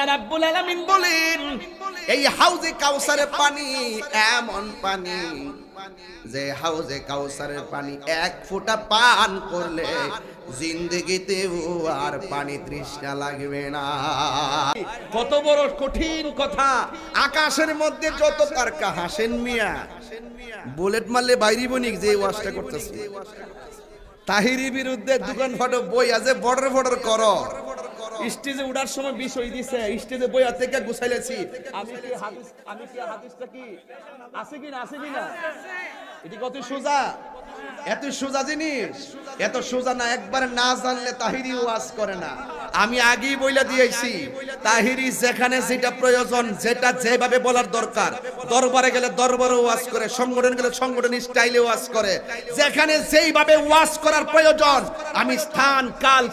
রাব্বুল আলামিন বলেন এই হাউজে কাউসারের পানি এমন পানি যে হাউজে কাউসারের পানি এক ফোঁটা পান করলে জিন্দেগিতে আর পানি তৃষ্ণা লাগবে না। কত বড় কঠিন কথা। আকাশের মধ্যে যত তারকা হাসেন মিয়া, বুলেট মারলে বাইরে বনিক যে ওয়াজটা করতেছে। তাহিরির বিরুদ্ধে দোকান ফাটো বই আছে বর্ডার বর্ডার করো। স্টেজে উঠার সময় বিষয় দিছে, স্টেজে বই থেকে গুছাইলেছি। আমি কি হাদিসটা কি আছে কি না, আছে কি না? এটি কত সোজা, এত সোজা জিনিস, এত সোজা না। একবার না জানলে তাহিরি ওয়াজ করে না। আমি আগেই বইলা দিয়েছি, তাহিরি যেখানে যেটা প্রয়োজন, যেটা যেভাবে বলার দরকার, দরবারে গেলে দরবারে ওয়াজ করে, সংগঠন গেলে সংগঠন স্টাইলে ওয়াজ করে। যেখানে যেইভাবে ওয়াজ করার প্রয়োজন, আমি স্থান কাল